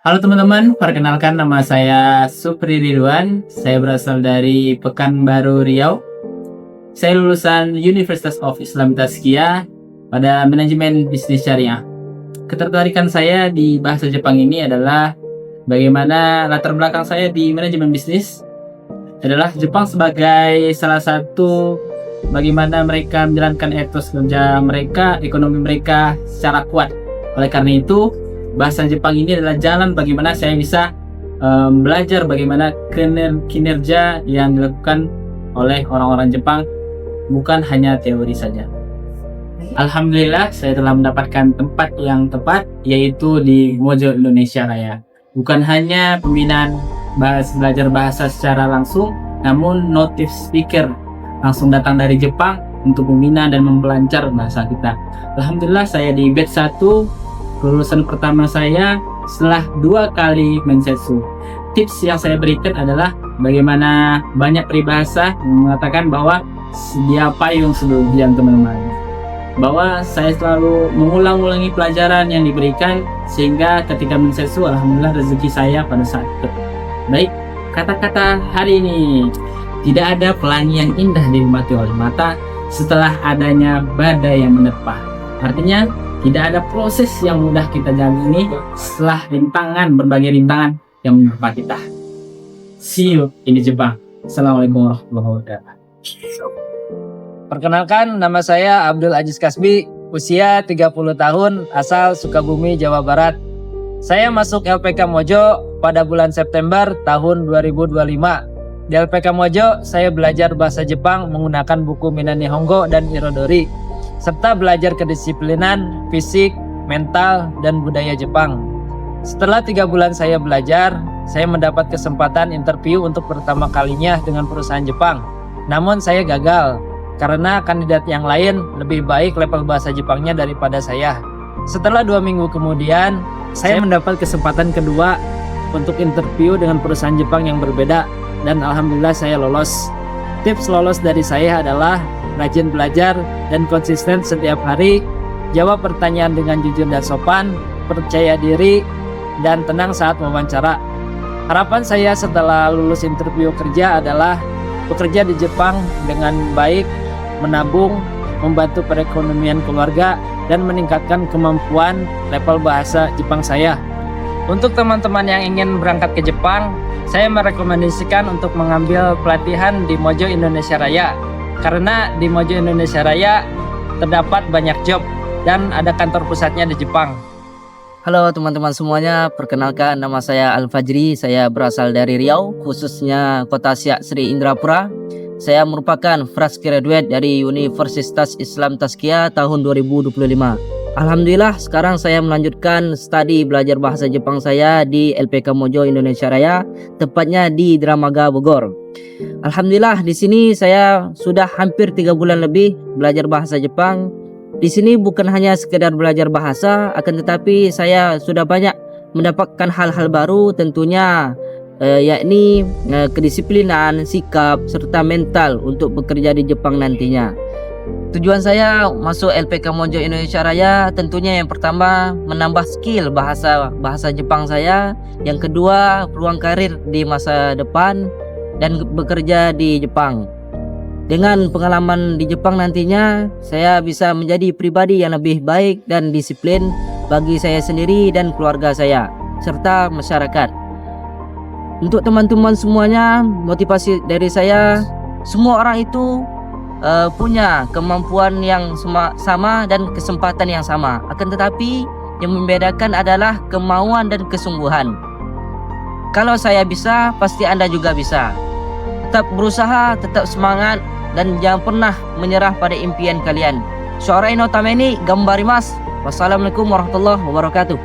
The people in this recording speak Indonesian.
Halo teman-teman, perkenalkan nama saya Supri Ridwan. Saya berasal dari Pekanbaru, Riau. Saya lulusan Universitas of Islam Tazkiyah pada manajemen bisnis syariah. Ketertarikan saya di bahasa Jepang ini adalah bagaimana latar belakang saya di manajemen bisnis adalah Jepang sebagai salah satu bagaimana mereka menjalankan etos kerja mereka, ekonomi mereka secara kuat. Oleh karena itu, bahasa Jepang ini adalah jalan bagaimana saya bisa belajar bagaimana kinerja yang dilakukan oleh orang-orang Jepang, bukan hanya teori saja. Alhamdulillah saya telah mendapatkan tempat yang tepat, yaitu di Mojo Indonesia Raya. Bukan hanya pembinaan belajar bahasa secara langsung, namun native speaker langsung datang dari Jepang untuk membina dan mempelancar bahasa kita. Alhamdulillah saya di batch 1, lulusan pertama saya setelah 2 kali mensetsu. Tips yang saya berikan adalah bagaimana banyak peribahasa yang mengatakan bahwa sedia payung sebelum hujan, teman-teman. Bahwa saya selalu mengulang-ulangi pelajaran yang diberikan sehingga ketika mensetsu, alhamdulillah rezeki saya pada saat itu. Baik, kata-kata hari ini. Tidak ada pelangi yang indah dinikmati oleh mata setelah adanya badai yang menerpa. Artinya, tidak ada proses yang mudah kita jalani setelah berbagai rintangan yang menerpa kita. See you in Jepang. Assalamualaikum warahmatullahi wabarakatuh. Perkenalkan, nama saya Abdul Aziz Kasbi, usia 30 tahun, asal Sukabumi, Jawa Barat. Saya masuk LPK Mojo pada bulan September tahun 2025. Di LPK Mojo, saya belajar bahasa Jepang menggunakan buku Minna Nihongo dan Irodori, serta belajar kedisiplinan, fisik, mental, dan budaya Jepang. Setelah 3 bulan saya belajar, saya mendapat kesempatan interview untuk pertama kalinya dengan perusahaan Jepang. Namun saya gagal, karena kandidat yang lain lebih baik level bahasa Jepangnya daripada saya. Setelah 2 minggu kemudian, saya mendapat kesempatan kedua untuk interview dengan perusahaan Jepang yang berbeda, dan alhamdulillah saya lolos. Tips lolos dari saya adalah rajin belajar dan konsisten setiap hari, jawab pertanyaan dengan jujur dan sopan, percaya diri, dan tenang saat wawancara. Harapan saya setelah lulus interview kerja adalah bekerja di Jepang dengan baik, menabung, membantu perekonomian keluarga, dan meningkatkan kemampuan level bahasa Jepang saya. Untuk teman-teman yang ingin berangkat ke Jepang, saya merekomendasikan untuk mengambil pelatihan di Mojo Indonesia Raya. Karena di Mojo Indonesia Raya terdapat banyak job dan ada kantor pusatnya di Jepang. Halo teman-teman semuanya, perkenalkan nama saya Al-Fajri, saya berasal dari Riau, khususnya Kota Siak Sri Indrapura. Saya merupakan fresh graduate dari Universitas Islam Tazkiyah tahun 2025. Alhamdulillah sekarang saya melanjutkan studi belajar bahasa Jepang saya di LPK Mojo Indonesia Raya, tepatnya di Dramaga Bogor. Alhamdulillah di sini saya sudah hampir 3 bulan lebih belajar bahasa Jepang. Di sini bukan hanya sekedar belajar bahasa, akan tetapi saya sudah banyak mendapatkan hal-hal baru tentunya, yakni kedisiplinan, sikap, serta mental untuk bekerja di Jepang nantinya. Tujuan saya masuk LPK Mojo Indonesia Raya tentunya yang pertama menambah skill bahasa Jepang saya, yang kedua peluang karir di masa depan dan bekerja di Jepang. Dengan pengalaman di Jepang nantinya saya bisa menjadi pribadi yang lebih baik dan disiplin bagi saya sendiri dan keluarga saya serta masyarakat. Untuk teman-teman semuanya, motivasi dari saya, semua orang itu punya kemampuan yang sama dan kesempatan yang sama. Akan tetapi yang membedakan adalah kemauan dan kesungguhan. Kalau saya bisa, pasti Anda juga bisa. Tetap berusaha, tetap semangat, dan jangan pernah menyerah pada impian kalian. Shorai no tameni gambarimasu. Wassalamualaikum warahmatullahi wabarakatuh.